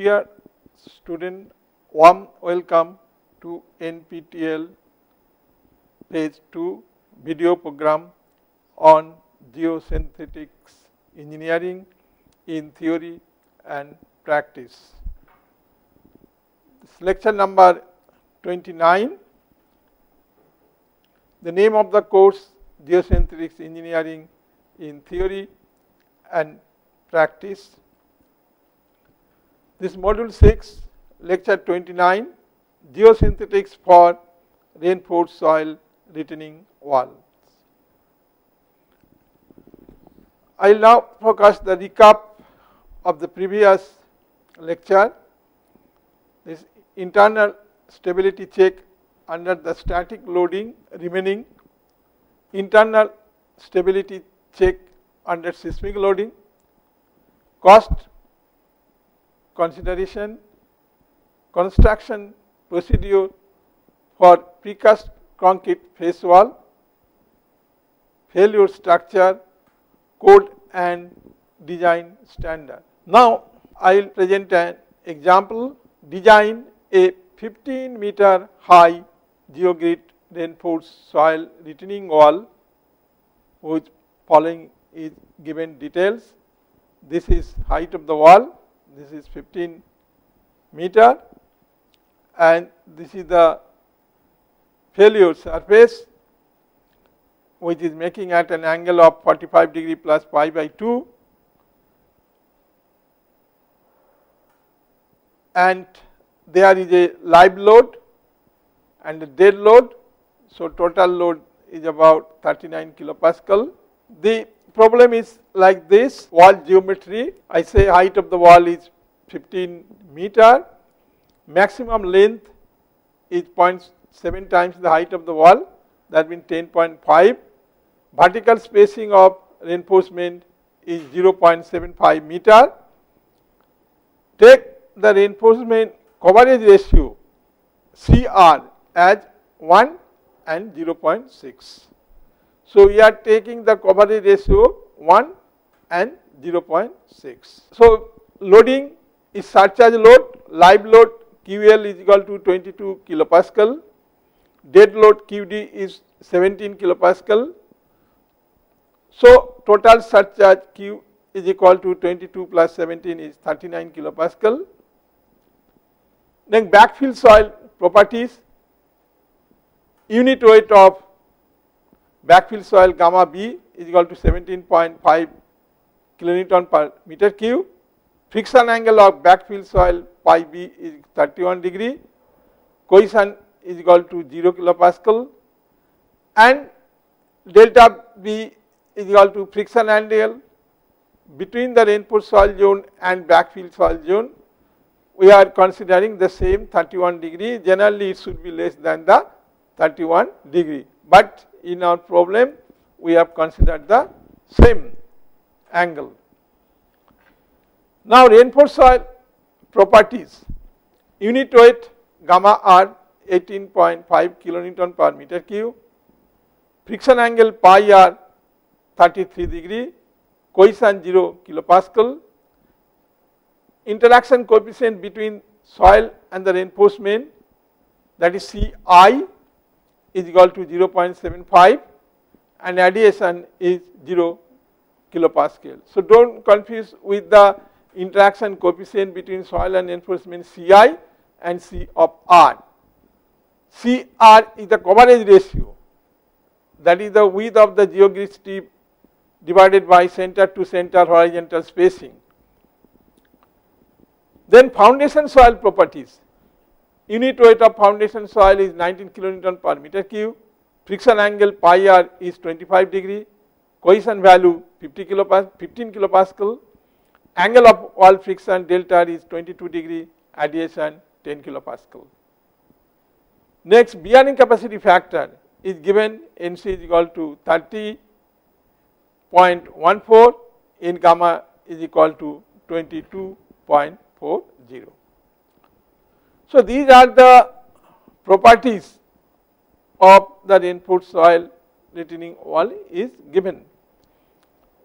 Dear student, warm welcome to NPTEL Phase 2 video program on geosynthetics engineering in theory and practice. This lecture number 29. The name of the course, Geosynthetics Engineering in Theory and Practice. This module 6, lecture 29, Geosynthetics for reinforced soil retaining walls. I will now focus the recap of the previous lecture. This internal stability check under the static loading remaining, internal stability check under seismic loading, cost consideration, construction procedure for precast concrete face wall, failure structure, code and design standard. Now, I will present an example. Design a 15-meter high geogrid reinforced soil retaining wall, which following is given details. This is height of the wall, this is 15 meter, and this is the failure surface, which is making at an angle of 45 degree plus pi by 2, and there is a live load and a dead load. So, total load is about 39 kilopascal. The problem is like this: wall geometry. I say height of the wall is 15 meter, maximum length is 0.7 times the height of the wall, that means 10.5. Vertical spacing of reinforcement is 0.75 meter. Take the reinforcement coverage ratio CR as 1 and 0.6. So, we are taking the coverage ratio 1 and 0.6. So, loading is surcharge load, live load QL is equal to 22 kilopascal, dead load QD is 17 kilopascal. So, total surcharge Q is equal to 22 plus 17 is 39 kilopascal. Then backfill soil properties, unit weight of backfill soil gamma B is equal to 17.5 kilonewton per meter cube. Friction angle of backfill soil pi B is 31 degree. Cohesion is equal to 0 kilopascal, and delta B is equal to friction angle between the reinforced soil zone and backfill soil zone. We are considering the same 31 degree. Generally, it should be less than the 31 degree, but in our problem we have considered the same angle. Now, reinforced soil properties, unit weight gamma R 18.5 kilonewton per meter cube, friction angle pi R 33 degree, cohesion 0 kilopascal, interaction coefficient between soil and the reinforcement, that is Ci is equal to 0.75, and adhesion is 0 kilopascal. So, do not confuse with the interaction coefficient between soil and reinforcement Ci and C of R. Cr is the coverage ratio, that is the width of the geogrid strip divided by center to center horizontal spacing. Then foundation soil properties, unit weight of foundation soil is 19 kilonewton per meter cube, friction angle pi R is 25 degree, cohesion value 15 kilopascal, angle of wall friction delta R is 22 degree, adhesion 10 kilopascal. Next, bearing capacity factor is given, NC is equal to 30.14, in gamma is equal to 22.40. So, these are the properties of the reinforced soil retaining wall is given.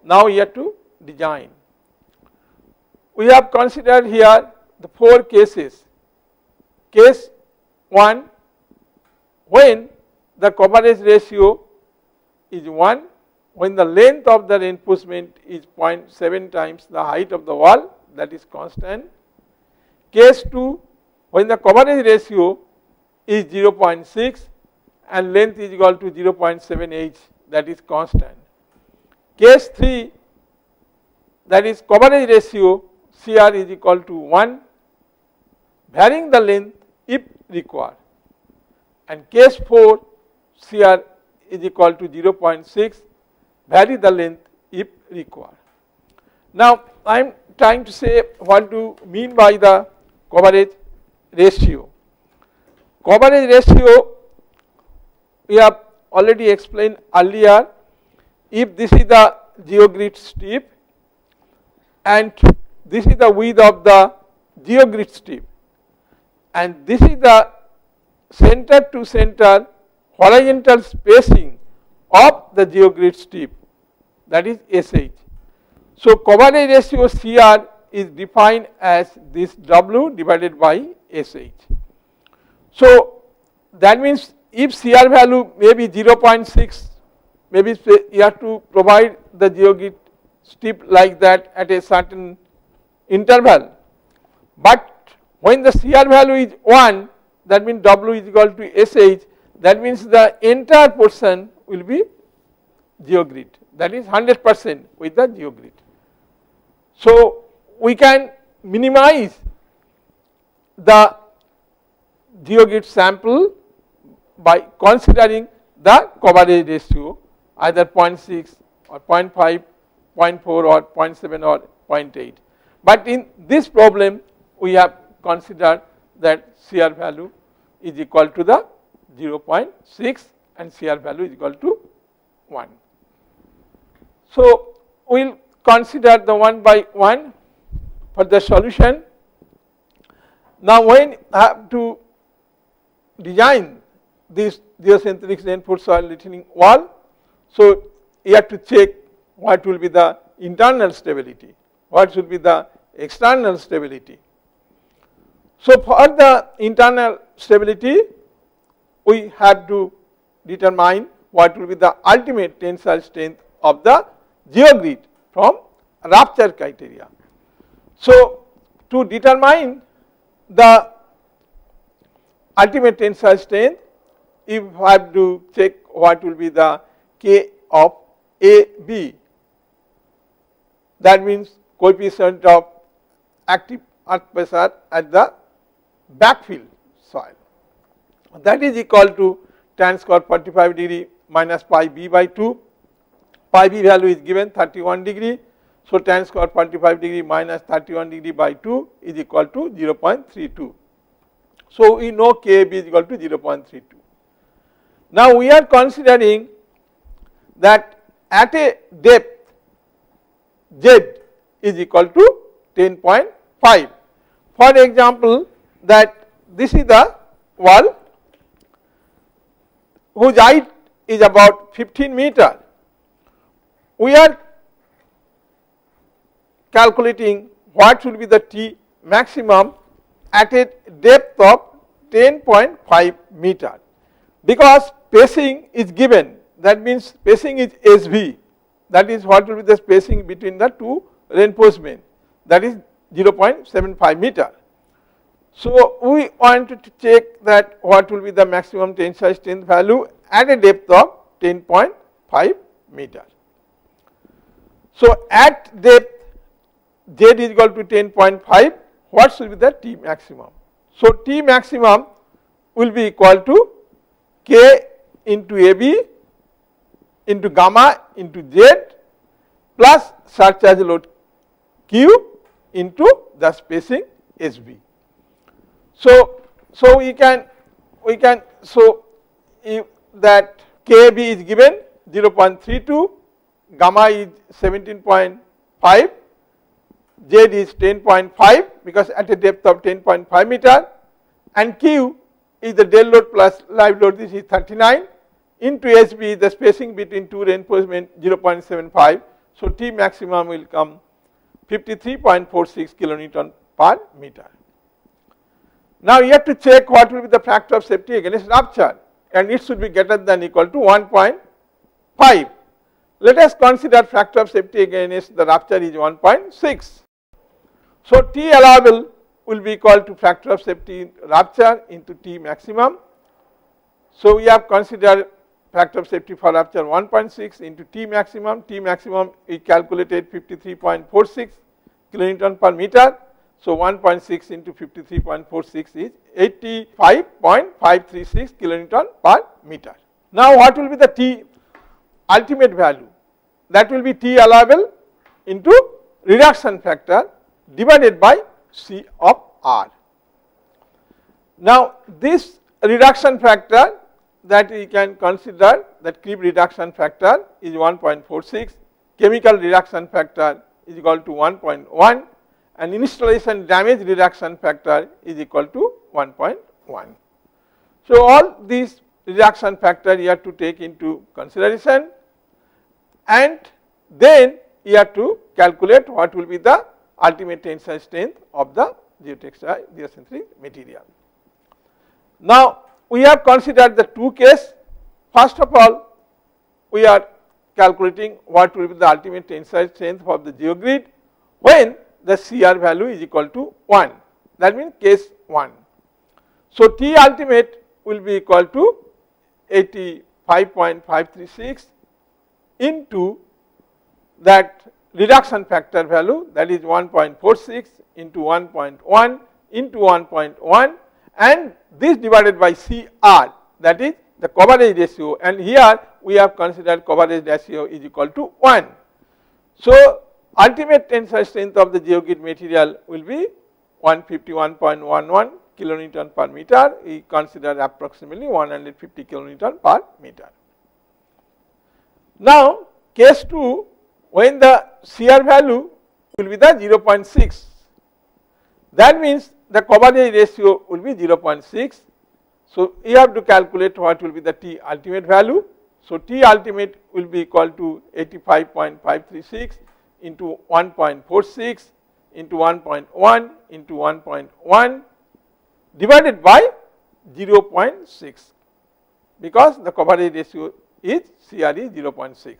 Now, we have to design. We have considered here the 4 cases. Case 1, when the coverage ratio is 1, when the length of the reinforcement is 0.7 times the height of the wall, that is constant. Case 2, when the coverage ratio is 0.6 and length is equal to 0.7h, that is constant. Case 3, that is coverage ratio CR is equal to 1, varying the length if required. And case 4, CR is equal to 0.6, vary the length if required. Now, I am trying to say what do you mean by the coverage ratio. Coverage ratio we have already explained earlier. If this is the geogrid strip and this is the width of the geogrid strip and this is the center to center horizontal spacing of the geogrid strip, that is SH. So, coverage ratio CR is defined as this W divided by SH. So, that means if CR value may be 0.6, maybe you have to provide the geogrid strip like that at a certain interval, but when the CR value is 1, that means W is equal to SH, that means the entire portion will be geogrid, that is 100% with the geogrid. So, we can minimize the geogrid sample by considering the coverage ratio either 0.6 or 0.5, 0.4 or 0.7 or 0.8. But in this problem we have considered that CR value is equal to the 0.6 and CR value is equal to 1. So, we will consider the one by one for the solution. Now, when I have to design this geocentric reinforced soil retaining wall, so you have to check what will be the internal stability, what should be the external stability. So, for the internal stability, we have to determine what will be the ultimate tensile strength of the geogrid from rupture criteria. So, to determine the ultimate tensile strength, if I have to check what will be the K of AB, that means coefficient of active earth pressure at the backfill soil, that is equal to tan square 45 degree minus pi b by 2. Pi b value is given 31 degree. So, tan square 45 degree minus 31 degree by 2 is equal to 0.32. So, we know Kab is equal to 0.32. Now, we are considering that at a depth Z is equal to 10.5. For example, that this is the wall whose height is about 15 meter. We are calculating what should be the T maximum at a depth of 10.5 meter, because spacing is given, that means spacing is SV, that is what will be the spacing between the two reinforcement, that is 0.75 meter. So, we wanted to check that what will be the maximum tensile strength value at a depth of 10.5 meter. So, at depth Z is equal to 10.5, what should be the T maximum? So, T maximum will be equal to K into AB into gamma into Z plus surcharge load Q into the spacing SB. So, we can so if that Kb is given 0.32, gamma is 17.5, Z is 10.5 because at a depth of 10.5 meter, and Q is the del load plus live load, this is 39 into SB, the spacing between two reinforcement 0.75. So, T maximum will come 53.46 kilonewton per meter. Now you have to check what will be the factor of safety against rupture, and it should be greater than or equal to 1.5. Let us consider factor of safety against the rupture is 1.6. So T allowable will be equal to factor of safety rupture into T maximum. So we have considered factor of safety for rupture 1.6 into T maximum. T maximum we calculated 53.46 kilonewton per meter. So 1.6 into 53.46 is 85.536 kilonewton per meter. Now what will be the T ultimate value? That will be T allowable into reduction factor divided by C of R. Now this reduction factor that we can consider, that creep reduction factor is 1.46, chemical reduction factor is equal to 1.1, and installation damage reduction factor is equal to 1.1. So all these reduction factors you have to take into consideration, and then you have to calculate what will be the ultimate tensile strength of the geotextile geocentric material. Now we have considered the two cases. First of all, we are calculating what will be the ultimate tensile strength of the geogrid when the CR value is equal to 1. That means case 1. So T ultimate will be equal to 85.536 into that reduction factor value, that is 1.46 into 1.1 into 1.1, and this divided by CR, that is the coverage ratio, and here we have considered coverage ratio is equal to 1. So ultimate tensile strength of the geogrid material will be 151.11 kilonewton per meter. We consider approximately 150 kilonewton per meter. Now case 2, when the CR value will be the 0.6, that means the coverage ratio will be 0.6. So you have to calculate what will be the T ultimate value. So T ultimate will be equal to 85.536 into 1.46 into 1.1 into 1.1 divided by 0.6, because the coverage ratio is CR is 0.6.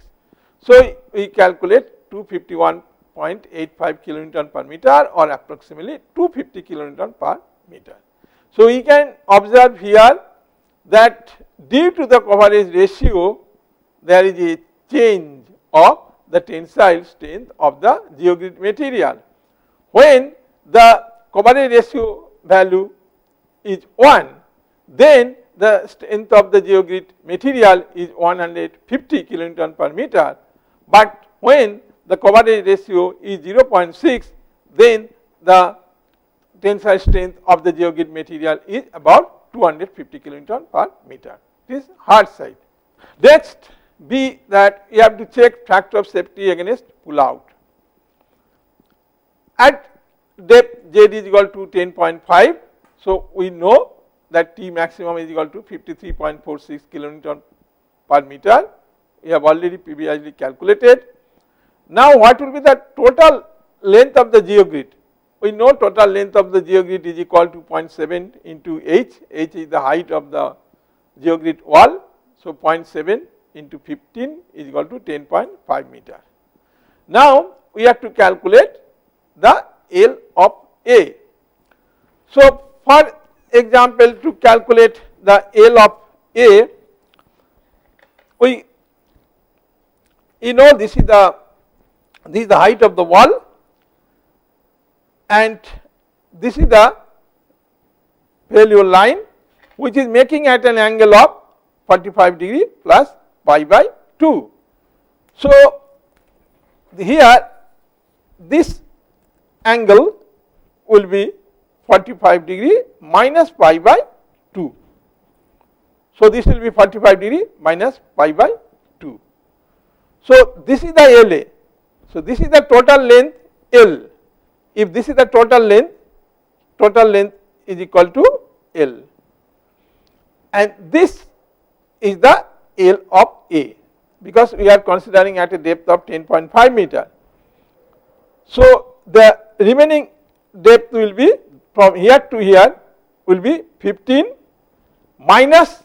So we calculate 251.85 kilonewton per meter, or approximately 250 kilonewton per meter. So we can observe here that due to the coverage ratio, there is a change of the tensile strength of the geogrid material. When the coverage ratio value is 1, then the strength of the geogrid material is 150 kilonewton per meter, but when the coverage ratio is 0.6, then the tensile strength of the geogrid material is about 250 kilonewton per meter. This is hard side. Next be that you have to check factor of safety against pull out. At depth Z is equal to 10.5, so we know that T maximum is equal to 53.46 kilonewton per meter. We have already previously calculated. Now what will be the total length of the geogrid? We know total length of the geogrid is equal to 0.7 into h. H is the height of the geogrid wall. So 0.7 into 15 is equal to 10.5 meter. Now we have to calculate the L of A. So for example, to calculate the L of A, you know this is the height of the wall, and this is the failure line, which is making at an angle of 45 degree plus pi by 2. So here this angle will be 45 degree minus pi by 2. So this will be 45 degree minus pi by 2. So this is the LA. So this is the total length L. If this is the total length is equal to L, and this is the L of A, because we are considering at a depth of 10.5 meter. So the remaining depth will be from here to here will be 15 minus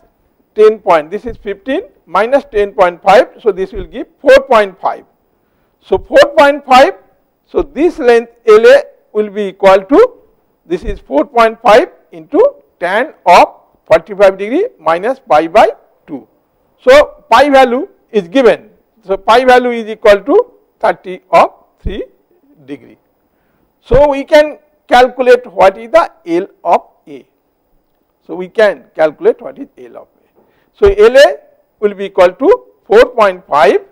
10 point. This is 15 minus 10.5. So, this will give 4.5. So, 4.5. So, this length LA will be equal to, this is 4.5 into tan of 45 degree minus pi by 2. So, pi value is given. So, pi value is equal to 30 of 3 degree. So, we can calculate what is the L of A. So, we can calculate what is L of A. So, LA will be equal to 4.5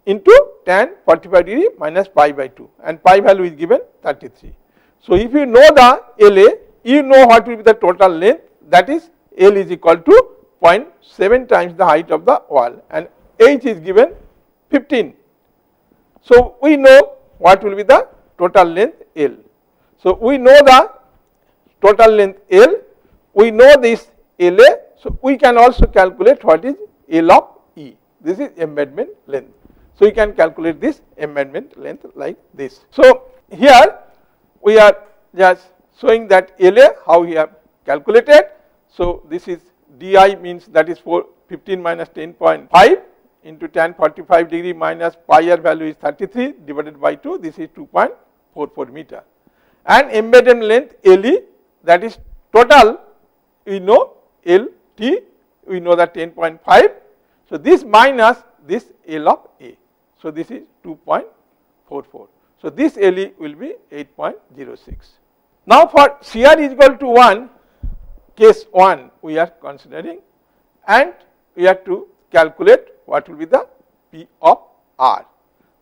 into tan 45 degree minus pi by 2, and pi value is given 33. So, if you know the LA, you know what will be the total length, that is L is equal to 0.7 times the height of the wall, and H is given 15. So, we know what will be the total length L. So, we know the total length L, we know this LA, so we can also calculate what is L of E. This is embedment length. So, you can calculate this embedment length like this. So, here we are just showing that LA how we have calculated. So, this is DI means that is 15 minus 10.5 into tan 45 degree minus pi r value is 33 divided by 2, this is 2.44 meter. And embedment length LE, that is total, we know LT, we know that 10.5. So, this minus this L of A. So, this is 2.44. So, this LE will be 8.06. Now, for CR is equal to 1, case 1 we are considering, and we have to calculate what will be the P of R.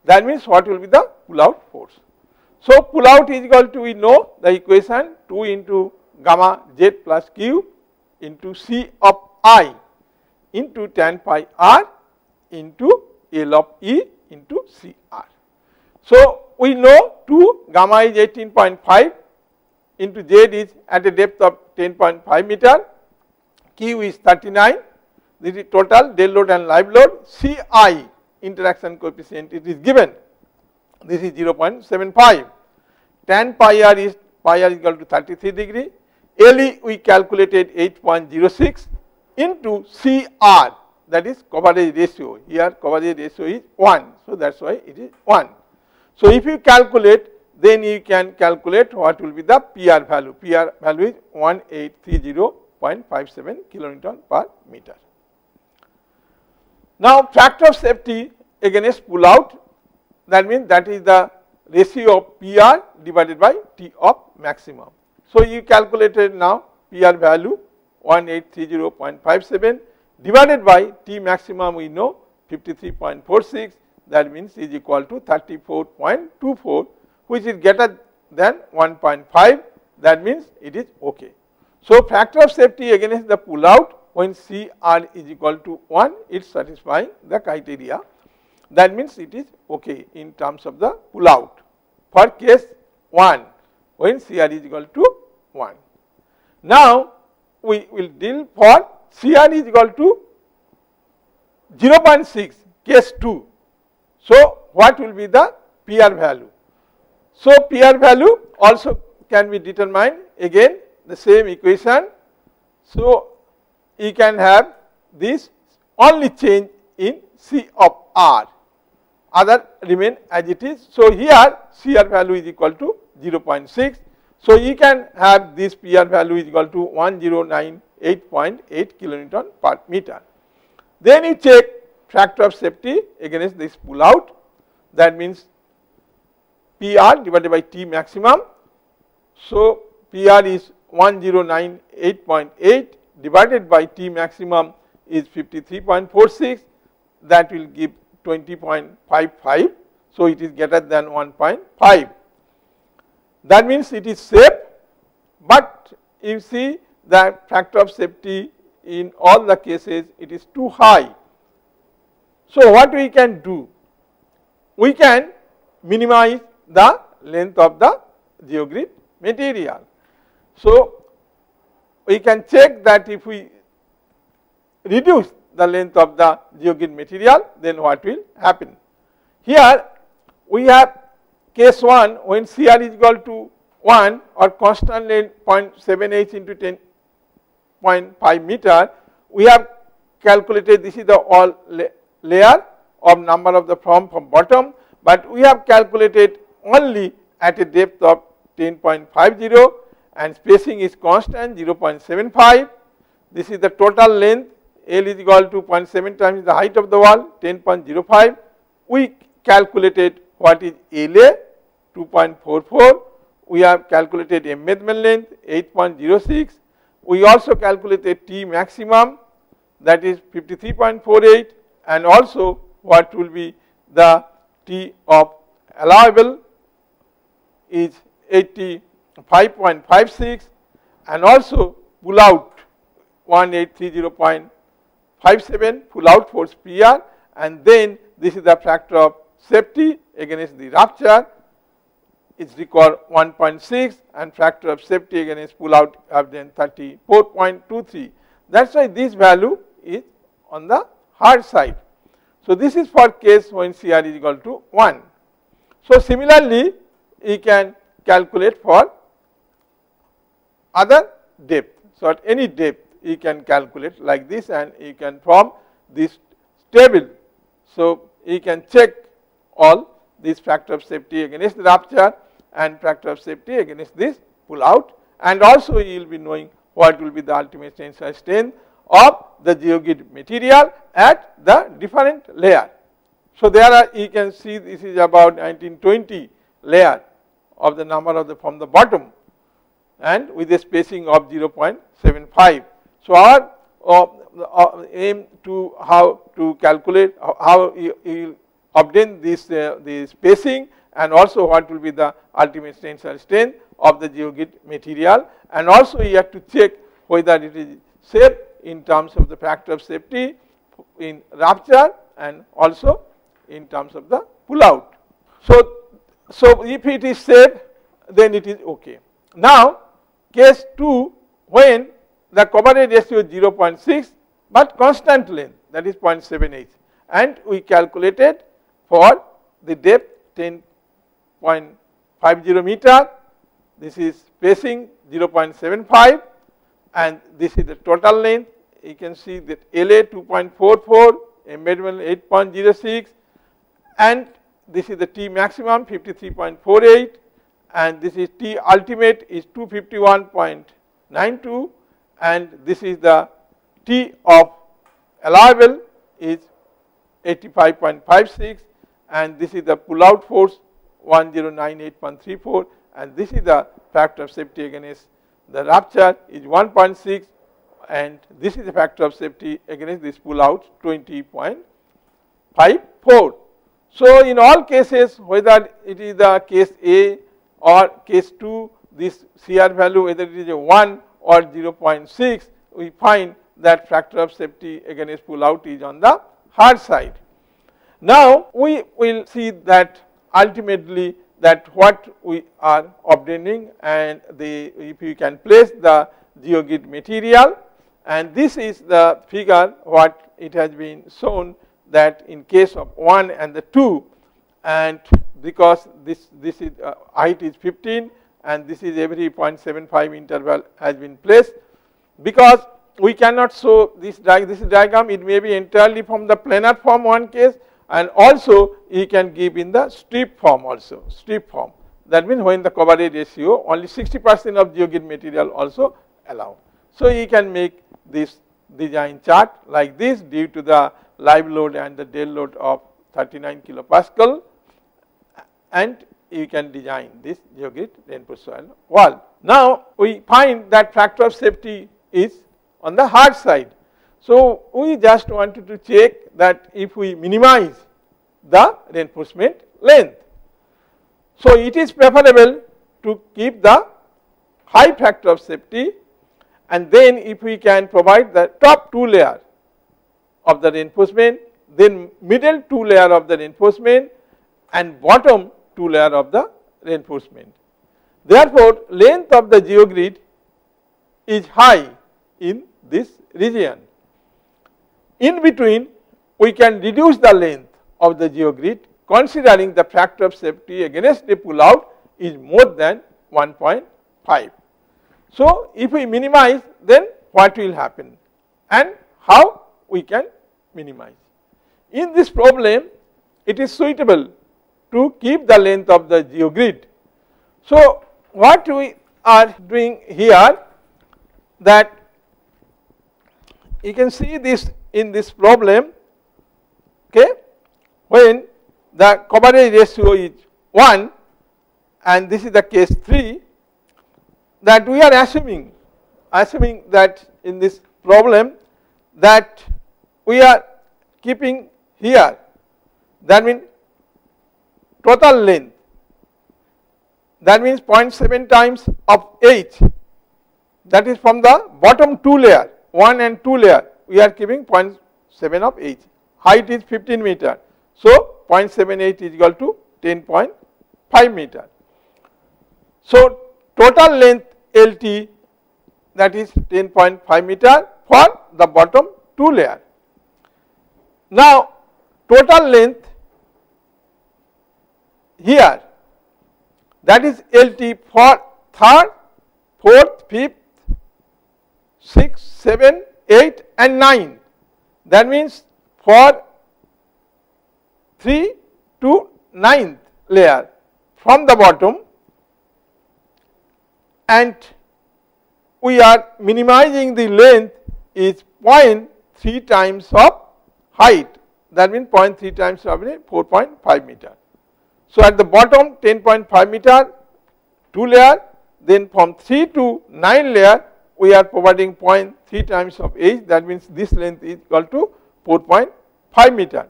That means, what will be the pull out force. So, pull out is equal to, we know the equation 2 into gamma Z plus Q into C of I into tan pi R into L of E into CR. So, we know 2 gamma is 18.5 into Z is at a depth of 10.5 meter, Q is 39, this is total dead load and live load, CI interaction coefficient it is given, this is 0.75, tan pi r is equal to 33 degree, LE we calculated 8.06 into CR, that is coverage ratio, here coverage ratio is 1, so that is why it is 1. So, if you calculate, then you can calculate what will be the PR value. PR value is 1830.57 kilonewton per meter. Now, factor of safety against pull out, that means that is the ratio of PR divided by T of maximum. So, you calculated now PR value 1830.57 divided by T maximum, we know 53.46, that means is equal to 34.24, which is greater than 1.5, that means it is okay. So, factor of safety against the pull out when CR is equal to 1, it is satisfying the criteria, that means it is okay in terms of the pull out for case 1 when CR is equal to 1. Now, we will deal for CR is equal to 0.6 case 2. So, what will be the PR value? So, PR value also can be determined, again the same equation. So, you can have this only change in C of R, other remain as it is. So, here CR value is equal to 0.6. So, you can have this PR value is equal to 1098.8 kilonewton per meter. Then you check factor of safety against this pull out, that means PR divided by T maximum. So, PR is 1098.8 divided by T maximum is 53.46, that will give 20.55. So, it is greater than 1.5. That means it is safe, but you see that factor of safety in all the cases it is too high. So, what we can do? We can minimize the length of the geogrid material. So, we can check that if we reduce the length of the geogrid material, then what will happen? Here we have case 1 when CR is equal to 1 or constant length 0.78 into 10.5 meter, we have calculated this is the all layer of number of the from bottom, but we have calculated only at a depth of 10.50 and spacing is constant 0.75. This is the total length. L is equal to 0.7 times the height of the wall, 10.05. We calculated what is LA, 2.44. We have calculated embedment length, 8.06. We also calculated T maximum, that is 53.48, and also what will be the T of allowable is 85.56, and also pull out 1830.57 pull out force PR, and then this is the factor of safety against the rupture. It's required 1.6 and factor of safety against pull out have then 34.23. That's why this value is on the hard side. So this is for case when CR is equal to 1. So similarly, you can calculate for other depth. So at any depth you can calculate like this, and you can form this table. So you can check all this factor of safety against the rupture and factor of safety against this pull out, and also you will be knowing what will be the ultimate tensile strength of the geogrid material at the different layer. So there are, you can see this is about 1920 layer of the number of the from the bottom, and with a spacing of 0.75. So our aim to how to calculate how you obtain this the spacing, and also what will be the ultimate tensile strength of the geogrid material, and also you have to check whether it is safe in terms of the factor of safety in rupture and also in terms of the pull out. So if it is safe, then it is okay. Now case 2, when the coverage ratio is 0.6 but constant length, that is 0.78, and we calculated for the depth 10.50 meter, this is spacing 0.75, and this is the total length. You can see that LA 2.44, embedment 8.06, and this is the T maximum 53.48, and this is T ultimate is 251.92, and this is the T of allowable is 85.56, and this is the pull out force 1098.34, and this is the factor of safety against the rupture is 1.6, and this is the factor of safety against this pull out 20.54. So in all cases, whether it is the case A or case 2, this CR value whether it is a 1 or 0.6, we find that factor of safety against pull out is on the hard side. Now we will see that ultimately that what we are obtaining, and if you can place the geogrid material, and this is the figure what it has been shown that in case of 1 and the 2, and because this is height is 15 and this is every 0.75 interval has been placed, because we cannot show this diagram, it may be entirely from the planar form one case, and also you can give in the strip form also, strip form. That means when the coverage ratio only 60% of geogrid material also allow. So you can make this design chart like this due to the live load and the dead load of 39 kilopascal, and you can design this geogrid reinforced soil wall. Now we find that factor of safety is on the hard side. So we just wanted to check that if we minimize the reinforcement length. So it is preferable to keep the high factor of safety, and then if we can provide the top 2 layer of the reinforcement, then middle 2 layer of the reinforcement, and bottom 2 layer of the reinforcement. Therefore, length of the geogrid is high in this region. In between, we can reduce the length of the geogrid considering the factor of safety against the pull out is more than 1.5. So, if we minimize, then what will happen and how we can minimize? In this problem, it is suitable to keep the length of the geogrid. So, what we are doing here, that you can see this in this problem, okay, when the coverage ratio is 1 and this is the case 3, that we are assuming that in this problem that we are keeping here, that means total length, that means 0.7 times of h, that is from the bottom 2 layer, 1 and 2 layer, we are keeping 0.7 of h. Height is 15 meter. So, 0.78 is equal to 10.5 meter. So, total length LT, that is 10.5 meter for the bottom 2 layer. Now, total length here, that is LT for third, fourth, fifth, 6, 7, 8 and 9. That means for 3 to 9th layer from the bottom, and we are minimizing the length is 0.3 times of height, that means 0.3 times of 4.5 meter. So, at the bottom 10.5 meter 2 layer, then from 3 to 9 layer we are providing 0.3 times of h, that means this length is equal to 4.5 meter.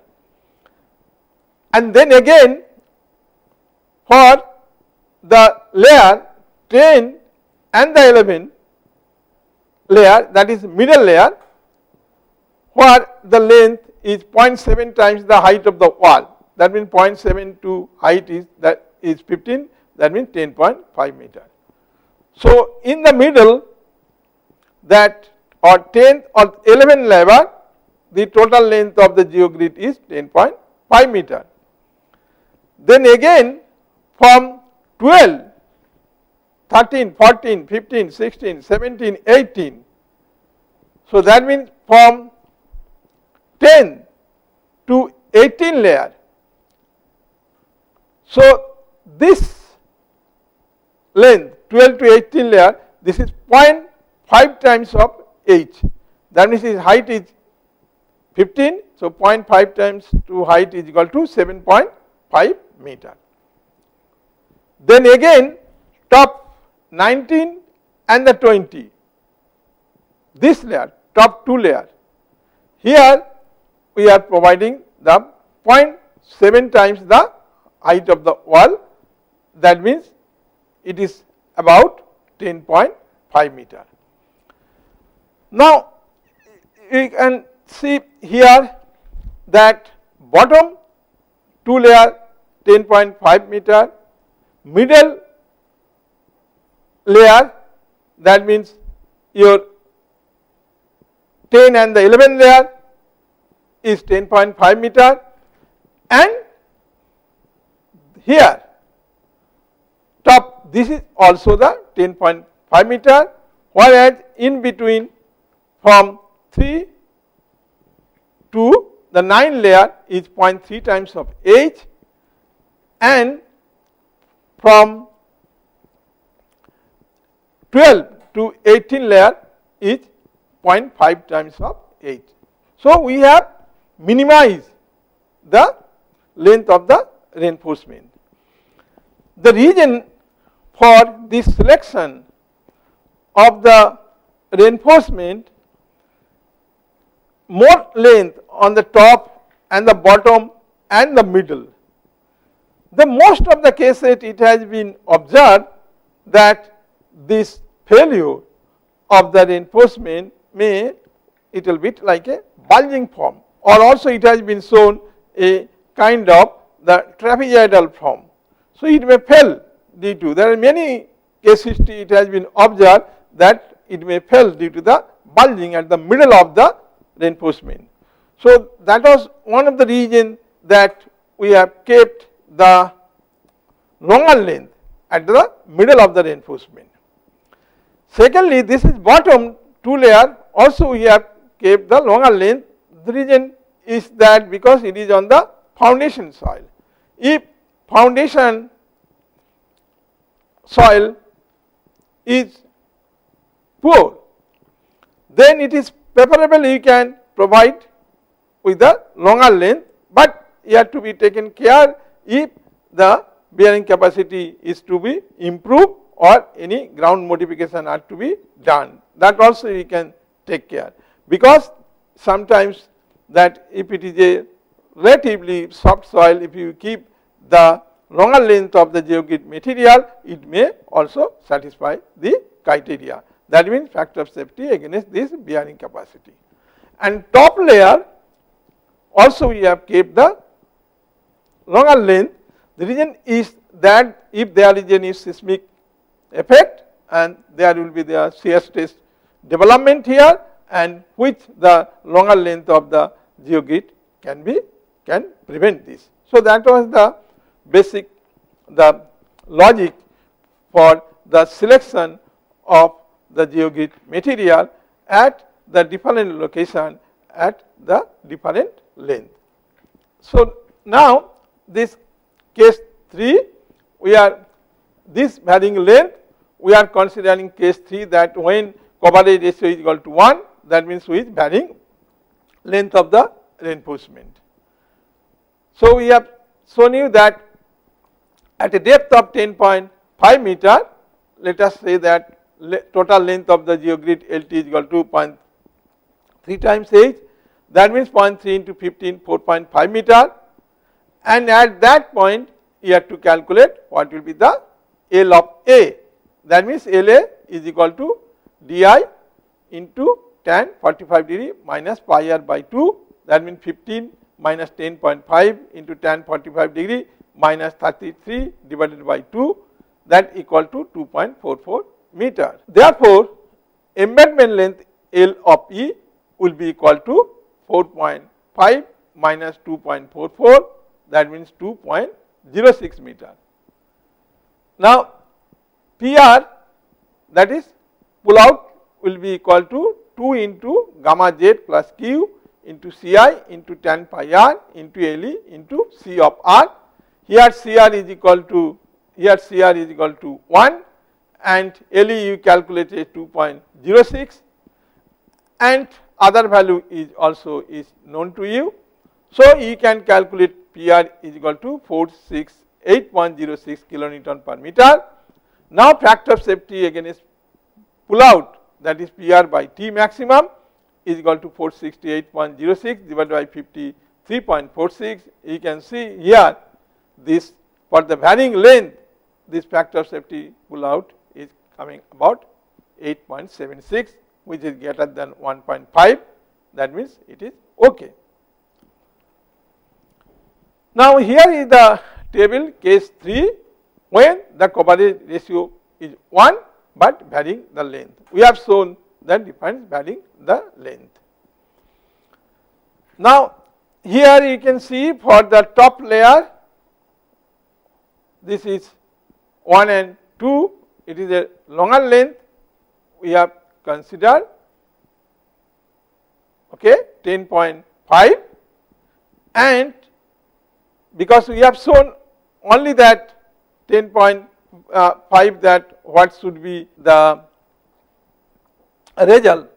And then again for the layer 10 and the 11 layer, that is middle layer, where the length is 0.7 times the height of the wall, that means 0.7 to height is 15, that means 10.5 meter. So, in the middle, that or 10th or 11th layer, the total length of the geogrid is 10.5 meter. Then again from 12, 13, 14, 15, 16, 17, 18. So, that means from 10 to 18 layer. So, this length 12 to 18 layer, this is 0.5 times of h, that means his height is 15. So, 0.5 times to height is equal to 7.5 meter. Then again top 19 and the 20, this layer, top 2 layer, here we are providing the 0.7 times the height of the wall, that means it is about 10.5 meter. Now, you can see here that bottom 2 layer 10.5 meter, middle layer, that means your 10 and the 11 layer is 10.5 meter, and here top, this is also the 10.5 meter, whereas in between from 3 to the 9 layer is 0.3 times of h, and from 12 to 18 layer is 0.5 times of h. So, we have minimized the length of the reinforcement. The reason for this selection of the reinforcement, more length on the top and the bottom and the middle. The most of the cases it has been observed that this failure of the reinforcement may little bit like a bulging form, or also it has been shown a kind of the trapezoidal form. So, it may fail due to, there are many case history it has been observed that it may fail due to the bulging at the middle of the reinforcement. So, that was one of the reasons that we have kept the longer length at the middle of the reinforcement. Secondly, this is bottom 2 layer, also we have kept the longer length. The reason is that because it is on the foundation soil. If foundation soil is poor, then it is preferable you can provide with the longer length, but you have to be taken care if the bearing capacity is to be improved or any ground modification are to be done. That also you can take care, because sometimes that if it is a relatively soft soil, if you keep the longer length of the geogrid material, it may also satisfy the criteria. That means factor of safety against this bearing capacity. And top layer also we have kept the longer length. The reason is that if there is any seismic effect and there will be the shear stress development here, and which the longer length of the geogrid can prevent this. So that was the basic logic for the selection of the geogrid material at the different location at the different length. So now this case 3, we are this varying length, we are considering case 3 that when coverage ratio is equal to 1, that means with varying length of the reinforcement. So we have shown you that at a depth of 10.5 meter, let us say that total length of the geogrid LT is equal to 0.3 times h, that means 0.3 into 15, 4.5 meter, and at that point you have to calculate what will be the L of A. That means LA is equal to DI into tan 45 degree minus pi r by 2, that means 15 minus 10.5 into tan 45 degree minus 33 divided by 2, that equal to 2.44 meter. Therefore, embedment length L of E will be equal to 4.5 minus 2.44, that means 2.06 meter. Now, PR, that is pull out, will be equal to 2 into gamma z plus q into Ci into tan pi r into Le into C of r. Here Cr is equal to 1 and Le you calculated 2.06, and other value is also known to you. So you can calculate PR is equal to 468.06 kilonewton per meter. Now factor of safety against pull out, that is PR by T maximum, is equal to 468.06 divided by 53.46. You can see here this for the varying length, this factor of safety pull out is coming about 8.76, which is greater than 1.5. That means it is okay. Now here is the table case 3 when the coverage ratio is 1 but varying the length. We have shown that defines varying the length. Now here you can see for the top layer, this is 1 and 2, it is a longer length, we have considered 10.5, and because we have shown only that 10.5 that what should be the result,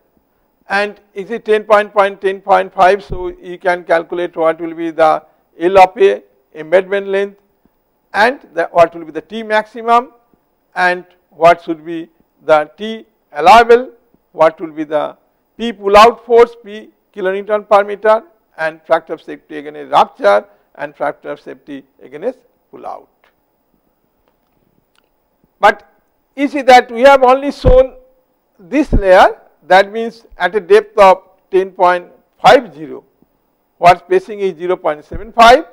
and is it 10.5, so you can calculate what will be the L of A embedment length, and what will be the T maximum, and what should be the T allowable, what will be the P pull out force, P kilonewton per meter, and factor of safety against rupture and factor of safety against pull out. But you see that we have only shown this layer, that means at a depth of 10.50, what spacing is 0.75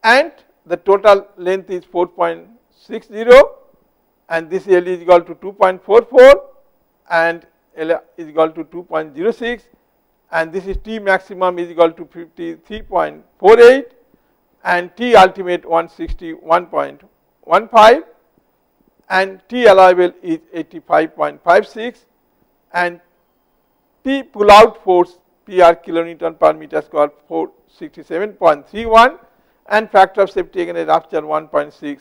and the total length is 4.60, and this L is equal to 2.44 and L is equal to 2.06, and this is T maximum is equal to 53.48 and T ultimate 161.15, and T allowable is 85.56 and P pull out force PR kilonewton per meter square 467.31 and factor of safety against rupture 1.6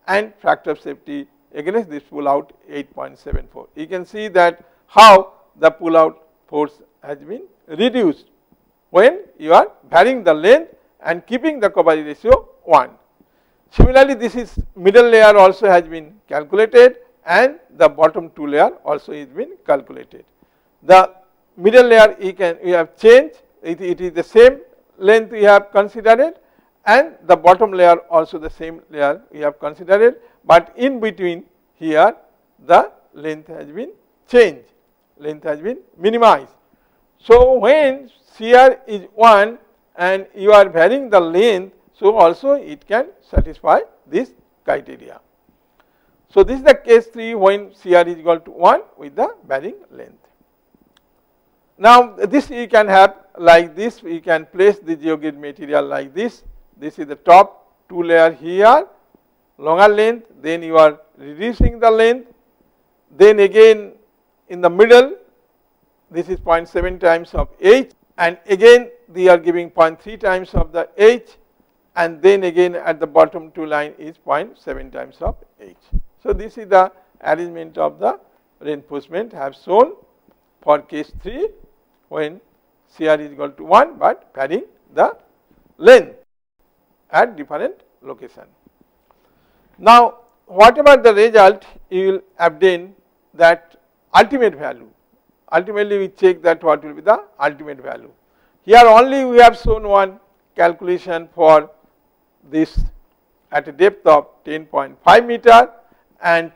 and factor of safety against this pull out 8.74. You can see that how the pull out force has been reduced when you are varying the length and keeping the coverage ratio 1. Similarly, this is middle layer also has been calculated and the bottom two layer also is been calculated. The middle layer we have changed, it is the same length we have considered and the bottom layer also the same layer we have considered, but in between here the length has been changed, length has been minimized. So, when shear is 1 and you are varying the length, so also it can satisfy this criteria. So, this is the case 3 when shear is equal to 1 with the varying length. Now, this you can have like this, we can place the geogrid material like this. This is the top two layer here, longer length, then you are reducing the length, then again in the middle this is 0.7 times of H and again they are giving 0.3 times of the H and then again at the bottom two line is 0.7 times of H. So, this is the arrangement of the reinforcement have shown for case 3 when shear is equal to 1 but varying the length at different location. Now, whatever the result you will obtain that ultimate value, ultimately we check that what will be the ultimate value. Here only we have shown one calculation for this at a depth of 10.5 meter and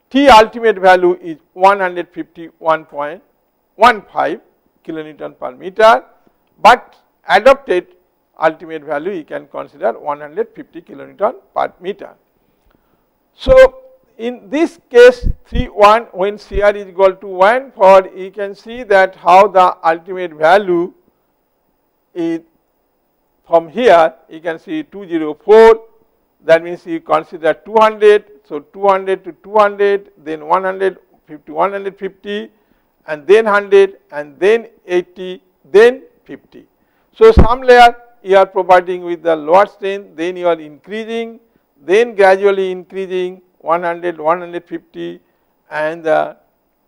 T ultimate value is 151.15 kilonewton per meter, but adopted ultimate value you can consider 150 kilonewton per meter. So, in this case 3.1 when shear is equal to 1 for you can see that how the ultimate value is from here you can see 204, that means you consider 200. So, 200 to 200 then 150 150 and then 100 and then 80 then 50. So, some layer you are providing with the lower strength, then you are increasing, then gradually increasing 100, 150 and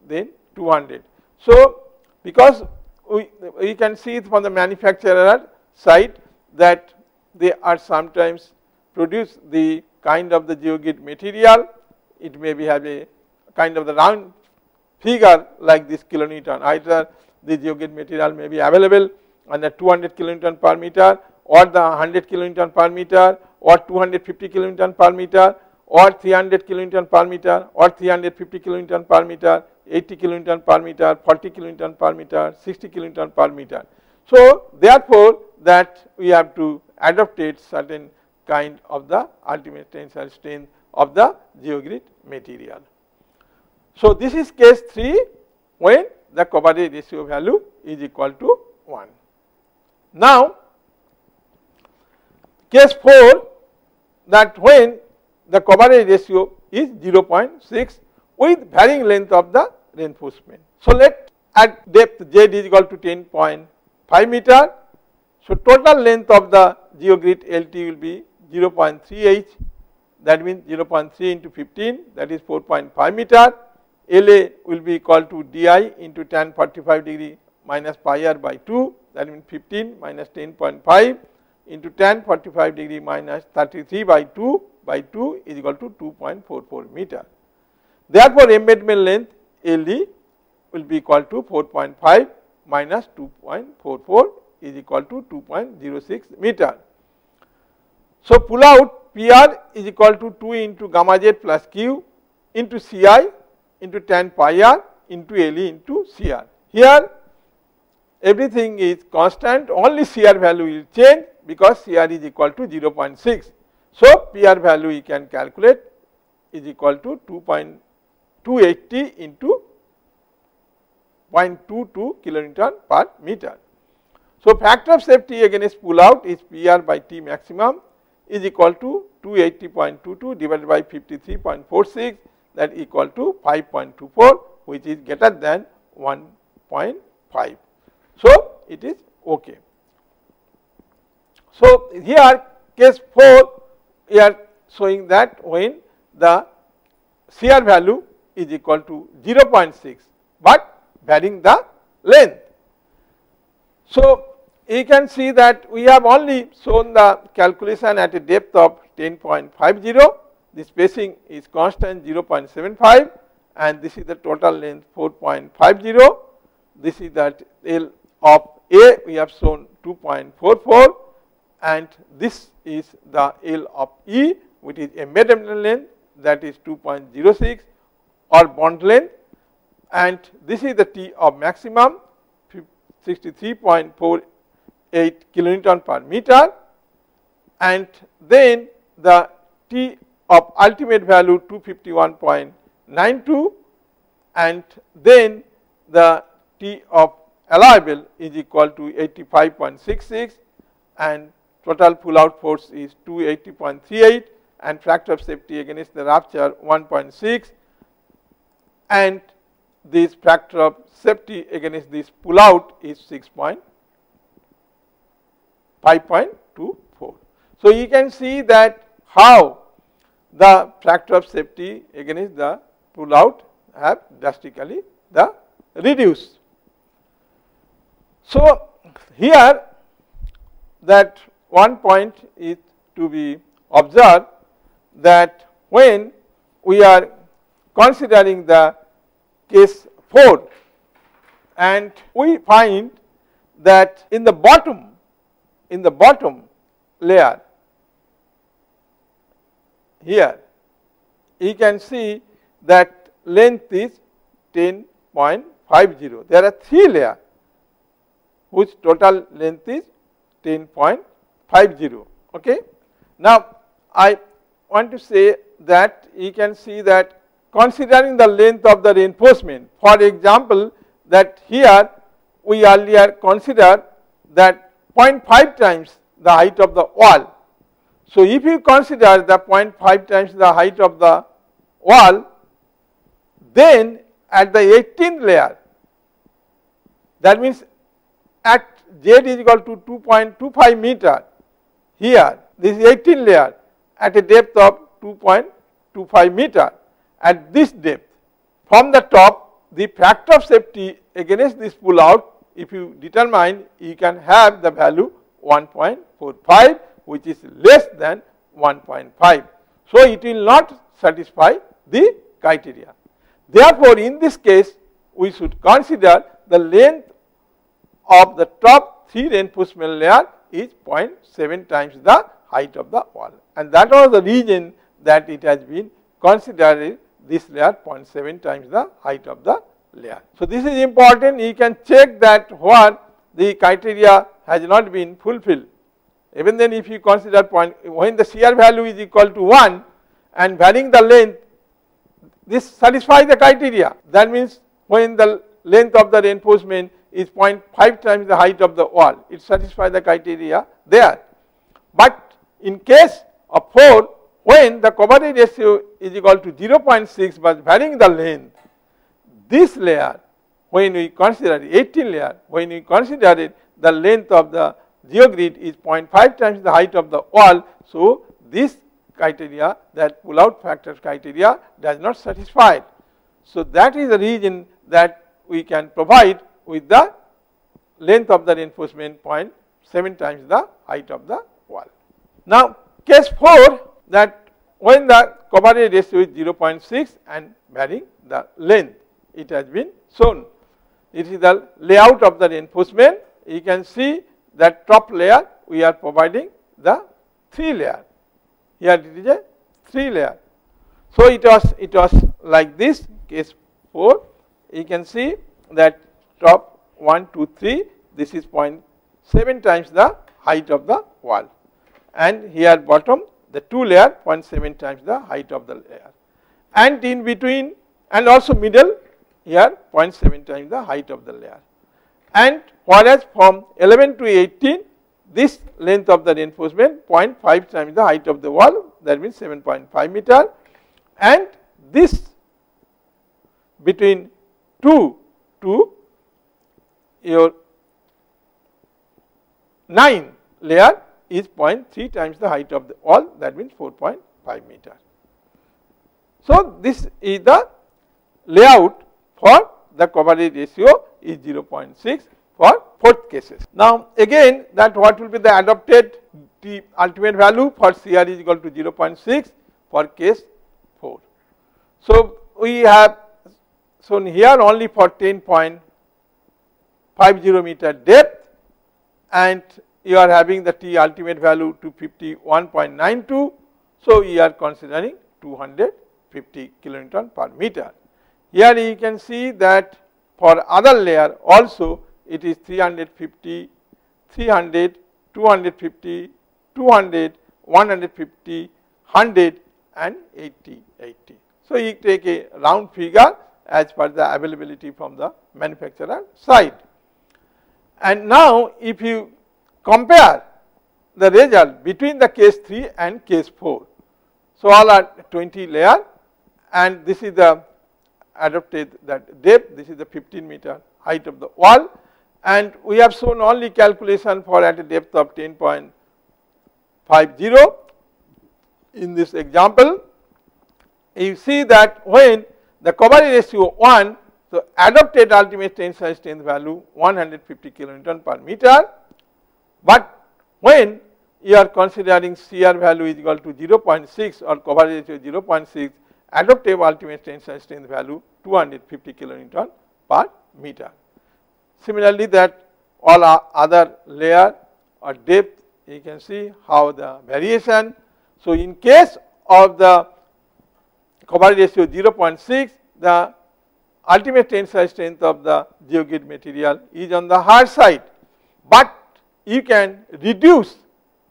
then 200. So, because we can see from the manufacturer side that they are sometimes produce the kind of the geogrid material, it may be have a kind of the round figure like this kilonewton, either the geogrid material may be available under 200 kilonewton per meter or the 100 kilonewton per meter or 250 kilonewton per meter or 300 kilonewton per meter or 350 kilonewton per meter, 80 kilonewton per meter, 40 kilonewton per meter, 60 kilonewton per meter. So, therefore, that we have to adopted certain kind of the ultimate tensile strength of the geogrid material. So, this is case 3 when the coverage ratio value is equal to 1. Now, case 4 that when the coverage ratio is 0.6 with varying length of the reinforcement. So, let at depth Z is equal to 10.5 meter. So, total length of the geogrid LT will be 0.3 H, that means 0.3 into 15, that is 4.5 meter. LA will be equal to DI into tan 45 degree minus pi r by 2, that means 15 minus 10.5 into tan 45 degree minus 33 by 2 is equal to 2.44 meter. Therefore, embedment length LD will be equal to 4.5 minus 2.44 is equal to 2.06 meter. So, pull out PR is equal to 2 into gamma Z plus Q into Ci into tan pi r into LE into CR. Here everything is constant, only CR value will change because CR is equal to 0.6. So, PR value you can calculate is equal to 2.280 into 0.22 kilonewton per meter. So, factor of safety against pull out is PR by T maximum is equal to 280.22 divided by 53.46, that equal to 5.24, which is greater than 1.5. So, it is okay. So, here case 4 we are showing that when the shear value is equal to 0.6, but varying the length. So, you can see that we have only shown the calculation at a depth of 10.50, the spacing is constant 0.75, and this is the total length 4.50. This is that L of A, we have shown 2.44, and this is the L of E, which is embedded length, that is 2.06 or bond length, and this is the T of maximum 63.48 kilonewton per meter, and then the T of ultimate value 251.92, and then the T of allowable is equal to 85.66, and total pull out force is 280.38, and factor of safety against the rupture 1.6, and this factor of safety against this pull out is 5.24. So, you can see that how the factor of safety against the pull out have drastically reduced. So, here that one point is to be observed, that when we are considering the case 4, and we find that in the bottom layer here, you can see that length is 10.50. There are 3 layers whose total length is 10.50. Okay. Now, I want to say that you can see that considering the length of the reinforcement, for example, that here we earlier considered that 0.5 times the height of the wall. So, if you consider the 0.5 times the height of the wall, then at the 18th layer, that means at Z is equal to 2.25 meter, here this is 18th layer at a depth of 2.25 meter. At this depth, from the top, the factor of safety against this pull out, if you determine, you can have the value 1.45, which is less than 1.5. So, it will not satisfy the criteria. Therefore, in this case, we should consider the length of the top 3 reinforcement layer is 0.7 times the height of the wall, and that was the reason that it has been considered this layer 0.7 times the height of the layer. So, this is important. You can check that what the criteria has not been fulfilled. Even then, if you consider when the shear value is equal to 1 and varying the length, this satisfies the criteria. That means, when the length of the reinforcement is 0.5 times the height of the wall, it satisfies the criteria there. But in case of 4, when the coverage ratio is equal to 0.6 but varying the length, this layer, when we consider 18 layer, when we consider it, the length of the geogrid is 0.5 times the height of the wall. So, this criteria, that pull out factor criteria, does not satisfy it. So, that is the reason that we can provide with the length of the reinforcement 0.7 times the height of the wall. Now, case 4, that when the coverage ratio is 0.6 and varying the length, it has been shown. It is the layout of the reinforcement. You can see that top layer we are providing the 3 layer. Here it is a 3 layer. So, it was like this, case 4. You can see that top 1, 2, 3, this is 0.7 times the height of the wall, and here bottom the 2 layer 0.7 times the height of the layer, and in between and also middle here 0.7 times the height of the layer. And whereas from 11 to 18, this length of the reinforcement 0.5 times the height of the wall, that means 7.5 meter, and this between 2 to your 9 layer is 0.3 times the height of the wall, that means 4.5 meter. So, this is the layout for the coverage ratio is 0.6 for 4th cases. Now, again that what will be the adopted the ultimate value for CR is equal to 0.6 for case 4. So, we have shown here only for 10.50 meter depth, and you are having the T ultimate value to 51.92. So, we are considering 250 kilonewton per meter. Here you can see that for other layer also it is 350, 300, 250, 200, 150, 100 and 80, 80. So, you take a round figure as per the availability from the manufacturer side. And now, if you compare the result between the case 3 and case 4. So, all are 20 layer, and this is the adopted that depth, this is the 15 meter height of the wall, and we have shown only calculation for at a depth of 10.50 in this example. You see that when the coverage ratio 1, so adopted ultimate tensile strength value 150 kilonewton per meter, but when you are considering CR value is equal to 0.6 or coverage ratio 0.6, adoptive ultimate tensile strength value 250 kilonewton per meter. Similarly, that all other layer or depth, you can see how the variation. So, in case of the coverage ratio 0.6, the ultimate tensile strength of the geogrid material is on the hard side, but you can reduce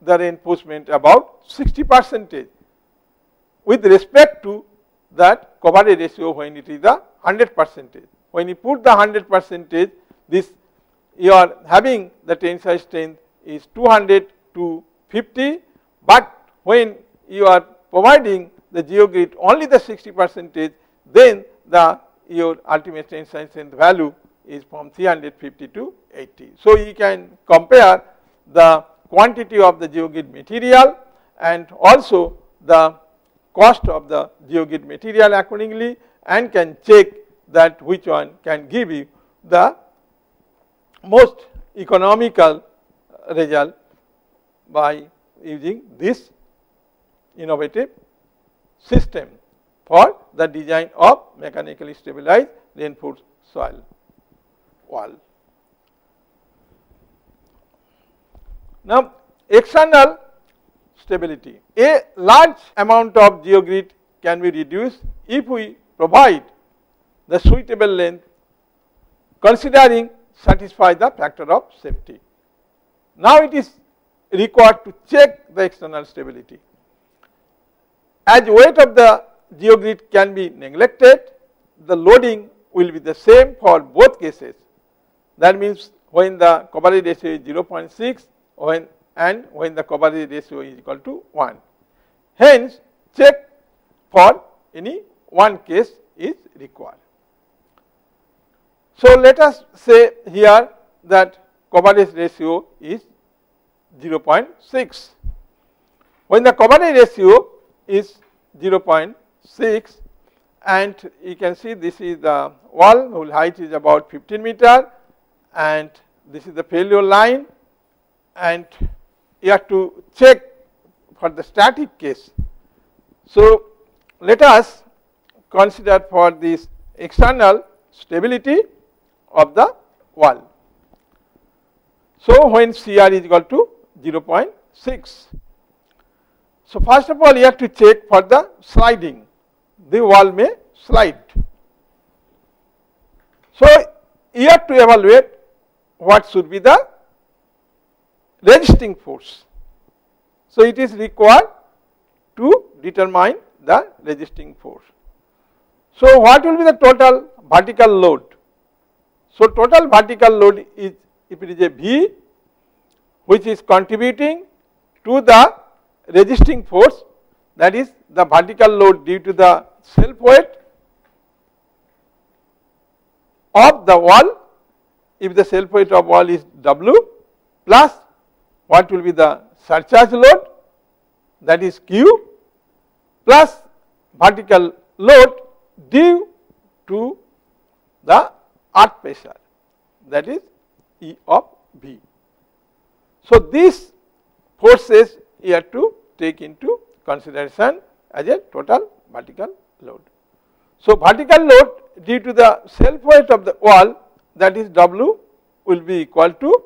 the reinforcement about 60% with respect to that coverage ratio when it is the 100%. When you put the 100%, this you are having the tensile strength is 200 to 50, but when you are providing the geogrid only the 60%, then the your ultimate tensile strength value is from 350 to 80. So, you can compare the quantity of the geogrid material and also the cost of the geogrid material accordingly, and can check that which one can give you the most economical result by using this innovative system for the design of mechanically stabilized reinforced soil wall. Now, external stability. A large amount of geogrid can be reduced if we provide the suitable length considering satisfy the factor of safety. Now, it is required to check the external stability. As weight of the geogrid can be neglected, the loading will be the same for both cases. That means, when the coverage ratio is 0.6 when the coverage ratio is equal to 1. Hence, check for any one case is required. So, let us say here that coverage ratio is 0.6. When the coverage ratio is 0.6, and you can see this is the wall whose height is about 15 meter, and this is the failure line, and you have to check for the static case. So, let us consider for this external stability of the wall. So, when CR is equal to 0.6. So, first of all, you have to check for the sliding. The wall may slide. So, you have to evaluate what should be the resisting force. So, it is required to determine the resisting force. So, what will be the total vertical load? So, total vertical load is, if it is a V, which is contributing to the resisting force, that is the vertical load due to the self weight of the wall, if the self weight of wall is W, plus what will be the surcharge load, that is Q, plus vertical load due to the earth pressure, that is E of V. So these forces you have to take into consideration as a total vertical load. So vertical load due to the self weight of the wall, that is W, will be equal to,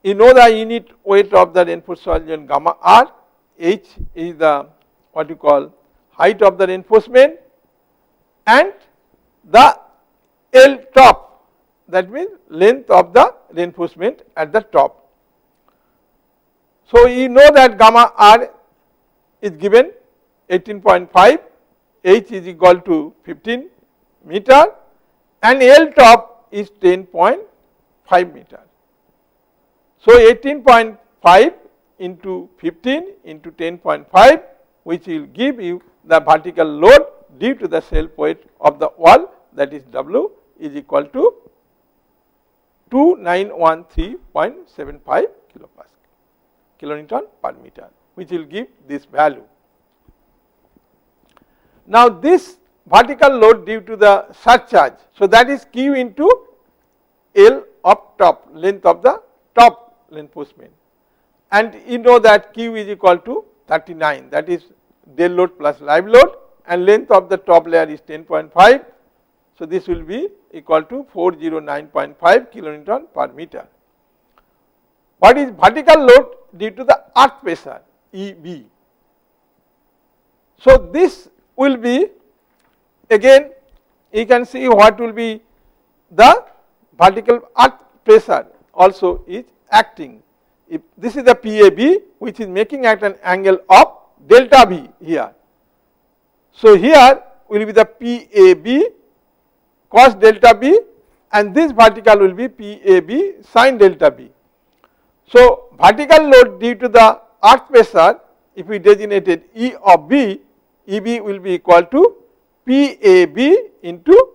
you know the unit weight of the reinforced soil joint gamma R, H is the what you call height of the reinforcement, and the L top, that means length of the reinforcement at the top. So you know that gamma R is given 18.5, H is equal to 15 meter, and L top is 10.5 meter. So 18.5 into 15 into 10.5, which will give you the vertical load due to the self weight of the wall, that is W, is equal to 2913.75 kilonewton per meter, which will give this value. Now this vertical load due to the surcharge, so that is Q into L of top, length of the top reinforcement, and you know that Q is equal to 39, that is dead load plus live load, and length of the top layer is 10.5. So this will be equal to 409.5 kilonewton per meter. What is vertical load due to the earth pressure, EB? So this will be, again you can see what will be the vertical earth pressure also is acting. If this is the PAB, which is making at an angle of delta V here. So here will be the PAB cos delta B, and this vertical will be PAB sin delta B. So vertical load due to the earth pressure, if we designated E of B, EB will be equal to PAB into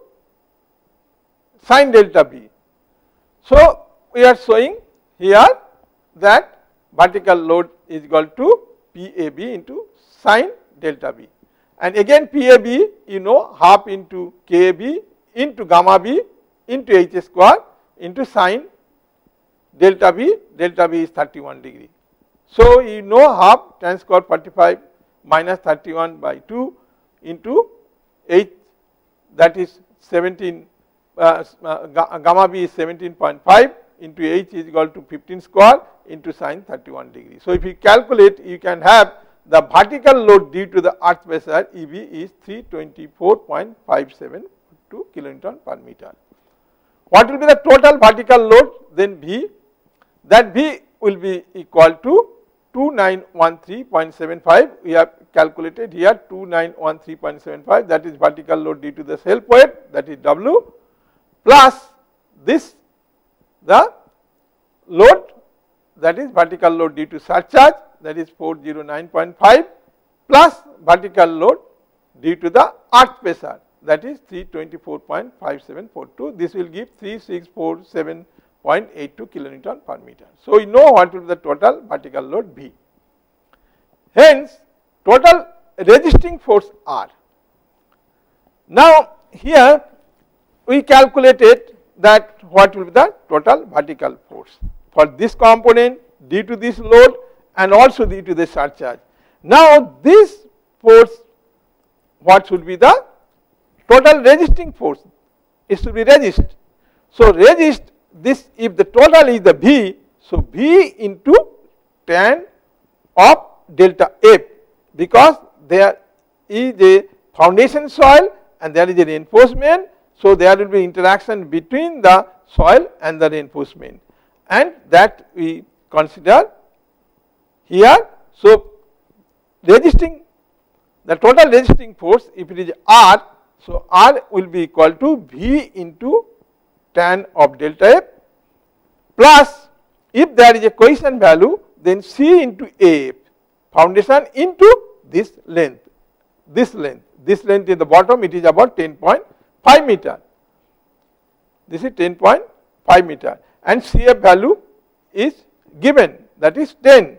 sin delta B. So we are showing here that vertical load is equal to PAB into sin delta B, and again PAB, you know, half into KB into gamma B into H square into sin delta B is 31 degree. So you know half tan square 45 minus 31 by 2 into H, that is 17, gamma B is 17.5 into H is equal to 15 square into sin 31 degree. So if you calculate, you can have the vertical load due to the earth pressure EB is 324.572 kilonewton per meter. What will be the total vertical load? Then V, that V will be equal to 2913.75. We have calculated here 2913.75, that is vertical load due to the self weight, that is W, plus this the load, that is vertical load due to surcharge, that is 409.5, plus vertical load due to the earth pressure, that is 324.5742. This will give 3647.82 kilonewton per meter. So we know what will be the total vertical load V. Hence total resisting force R. Now here we calculated that what will be the total vertical force for this component due to this load and also due to the surcharge. Now this force, what should be the total resisting force? It should be resist. So resist this, if the total is the V, so V into tan of delta F, because there is a foundation soil and there is a reinforcement, so there will be interaction between the soil and the reinforcement, and that we consider here. So resisting, the total resisting force, if it is R, so R will be equal to V into tan of delta F, plus if there is a cohesion value, then C into AF, foundation into this length. This length in the bottom, it is about 10.5 meter. This is 10.5 meter, and CF value is given, that is 10,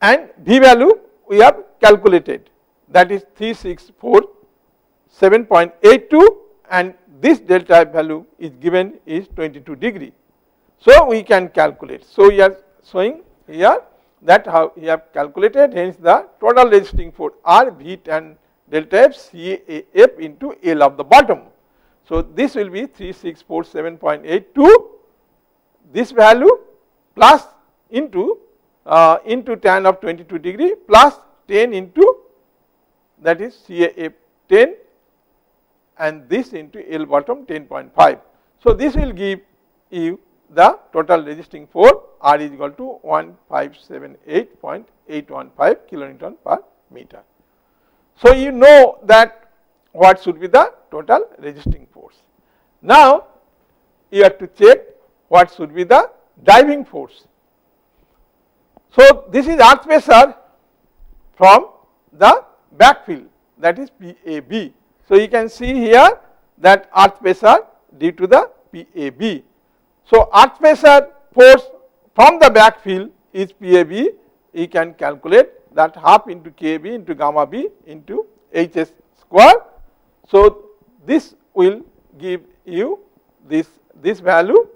and V value we have calculated, that is 3647.82, and this delta F value is given is 22 degree. So we can calculate. So we are showing here that how we have calculated, hence the total resisting force R V tan delta F CAF into L of the bottom. So this will be 3647.82, this value plus into tan of 22 degree plus 10 into, that is CAF 10, and this into L bottom 10.5. So this will give you the total resisting force R is equal to 1578.815 kilonewton per meter. So you know that what should be the total resisting force. Now you have to check what should be the driving force. So this is earth pressure from the backfill, that is PAB. So you can see here that earth pressure due to the PAB. So earth pressure force from the backfill is PAB. You can calculate that half into KB into gamma B into HS square. So this will give you this value.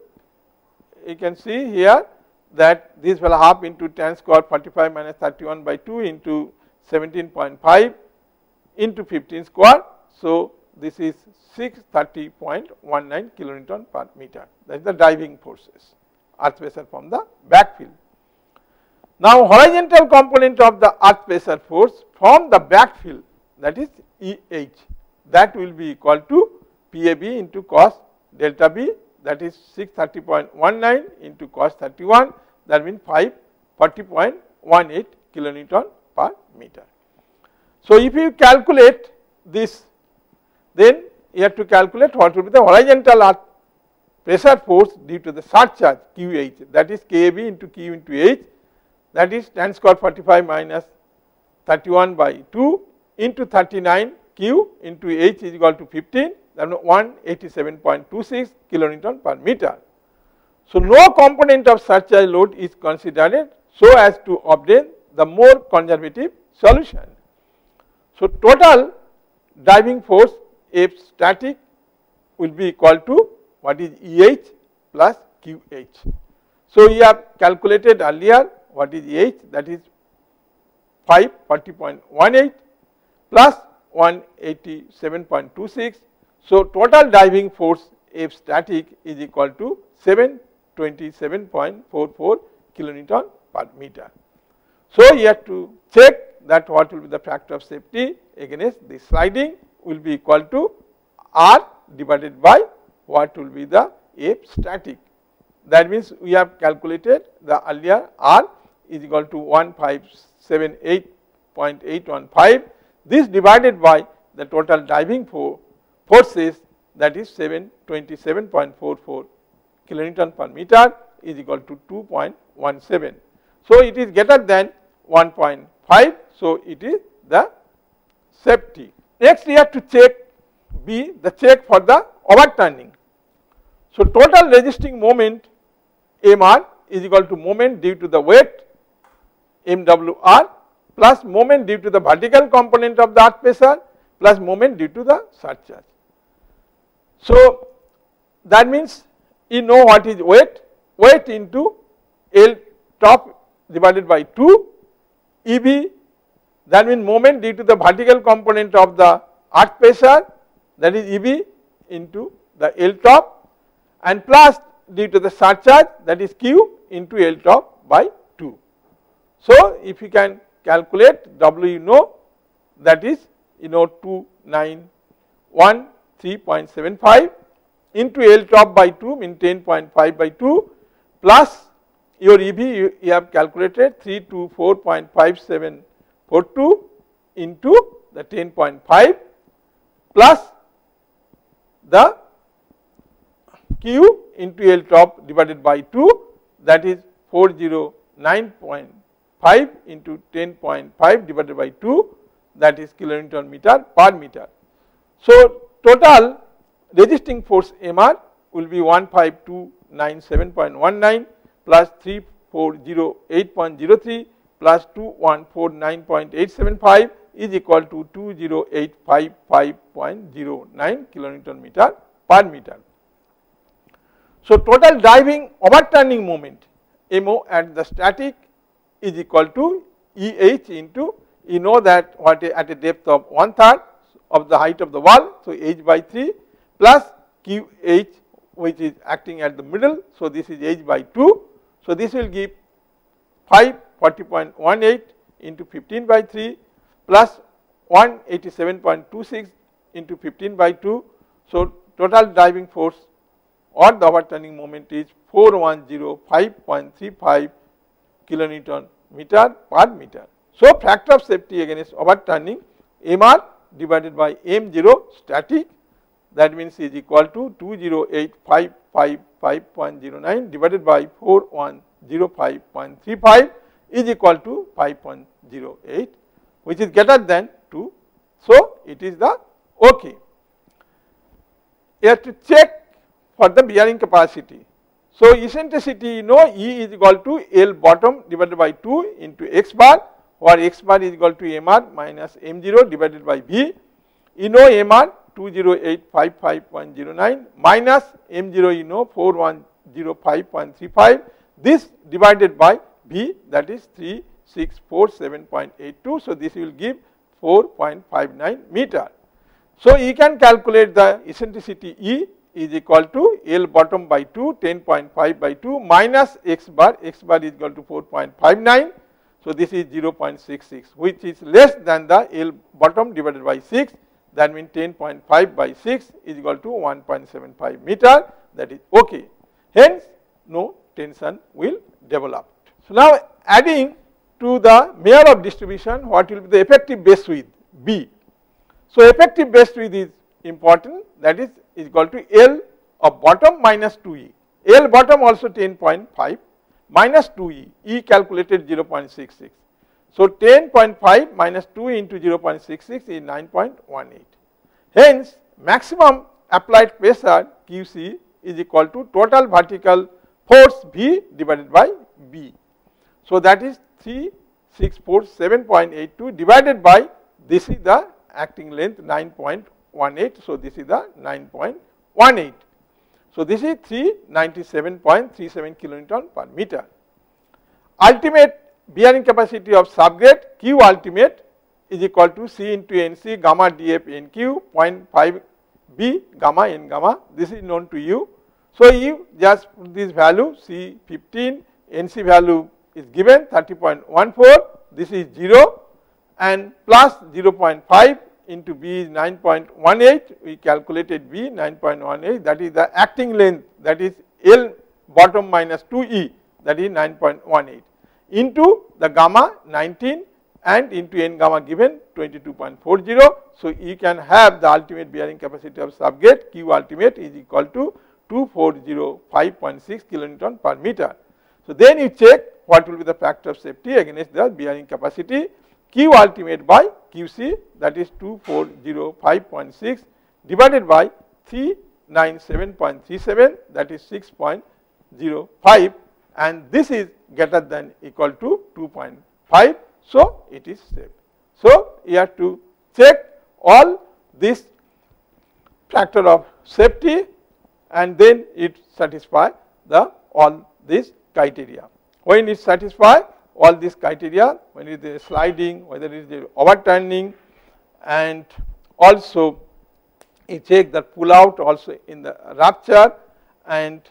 You can see here that this will half into tan square 45 minus 31 by 2 into 17.5 into 15 square. So this is 630.19 kilonewton per meter. That is the driving forces, earth pressure from the backfill. Now horizontal component of the earth pressure force from the backfill, that is EH, that will be equal to PAB into cos delta B, that is 630.19 into cos 31, that means 540.18 kilonewton per meter. So if you calculate this, then you have to calculate what will be the horizontal earth pressure force due to the surcharge QH, that is KB into Q into H, that is tan square 45 minus 31 by 2 into 39 Q into H is equal to 15, that is 187.26 kilonewton per meter. So no component of surcharge load is considered so as to obtain the more conservative solution. So total driving force F static will be equal to what is EH plus QH. So we have calculated earlier what is EH, that is 540.18 plus 187.26. So total driving force F static is equal to 727.44 kilonewton per meter. So you have to check that what will be the factor of safety against the sliding will be equal to R divided by what will be the F static. That means we have calculated the earlier R is equal to 1578.815. This divided by the total driving forces, that is 727.44 kilonewton per meter is equal to 2.17. So it is greater than 1.5. So it is the safety. Next we have to check B, the check for the overturning. So total resisting moment MR is equal to moment due to the weight MWR plus moment due to the vertical component of the earth pressure plus moment due to the surcharge. So that means you know what is weight, weight into L top divided by 2 EB, that means moment due to the vertical component of the earth pressure, that is EB into the L top, and plus due to the surcharge, that is Q into L top by 2. So if you can calculate W, you know, that is 2913.75 into L top by 2 means 10.5 by 2 plus your EB you have calculated 324.5742 into the 10.5 plus the Q into L top divided by 2, that is 409.5 into 10.5 divided by 2 that is kilonewton meter per meter. So total resisting force MR will be 15297.19 plus 3408.03 plus 2149.875 is equal to 20855.09 kilonewton meter per meter. So total driving overturning moment MO at the static is equal to EH into, you know that what at a depth of 1/3 of the height of the wall, so H by 3 plus QH which is acting at the middle, so this is H by 2. So this will give 540.18 into 15 by 3 plus 187.26 into 15 by 2. So total driving force or the overturning moment is 4105.35 kilonewton meter per meter. So factor of safety against overturning MR divided by M0 static, that means is equal to 208,555.09 divided by 4105.35 is equal to 5.08, which is greater than 2. So it is the okay. You have to check for the bearing capacity. So eccentricity, you know, E is equal to L bottom divided by 2 into x bar, or x bar is equal to MR minus M0 divided by V. You know MR 20855.09 minus M0, you know 4105.35, this divided by V, that is 3647.82. So this will give 4.59 meter. So you can calculate the eccentricity E is equal to L bottom by 2, 10.5 by 2 minus x bar is equal to 4.59. So this is 0.66, which is less than the L bottom divided by 6, that means 10.5 by 6 is equal to 1.75 meter, that is okay. Hence no tension will develop. So now adding to the measure of distribution, what will be the effective base width B. So effective base width is important, that is equal to L of bottom minus 2E. L bottom also 10.5 minus 2E, E calculated 0.66. So 10.5 minus 2 into 0.66 is 9.18. Hence maximum applied pressure QC is equal to total vertical force V divided by B. So that is 3647.82 divided by, this is the acting length 9.18. So this is the 9.18. So this is 397.37 kilonewton per meter. Ultimate bearing capacity of subgrade Q ultimate is equal to C into NC gamma DF NQ 0.5 B gamma N gamma. This is known to you. So you just put this value C15, NC value is given 30.14, this is 0 and plus 0.5 into B is 9.18, we calculated B 9.18, that is the acting length, that is L bottom minus 2E, that is 9.18 into the gamma 19 and into N gamma given 22.40. So you can have the ultimate bearing capacity of subgrade Q ultimate is equal to 2405.6 kilonewton per meter. So then you check what will be the factor of safety against the bearing capacity Q ultimate by QC, that is 2405.6 divided by 397.37, that is 6.05, and this is greater than equal to 2.5. So it is safe. So you have to check all this factor of safety and then it satisfy the all this criteria. When it satisfy all these criteria, when it is sliding, whether it is overturning, and also you check the pull out also in the rupture, and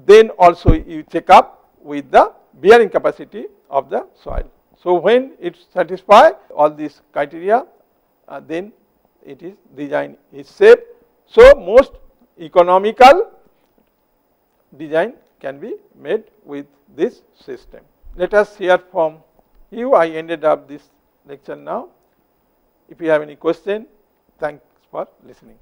then also you check up with the bearing capacity of the soil. So when it satisfy all these criteria, then it is design is safe. So most economical design can be made with this system. Let us hear from you. I ended up this lecture now. If you have any question, thanks for listening.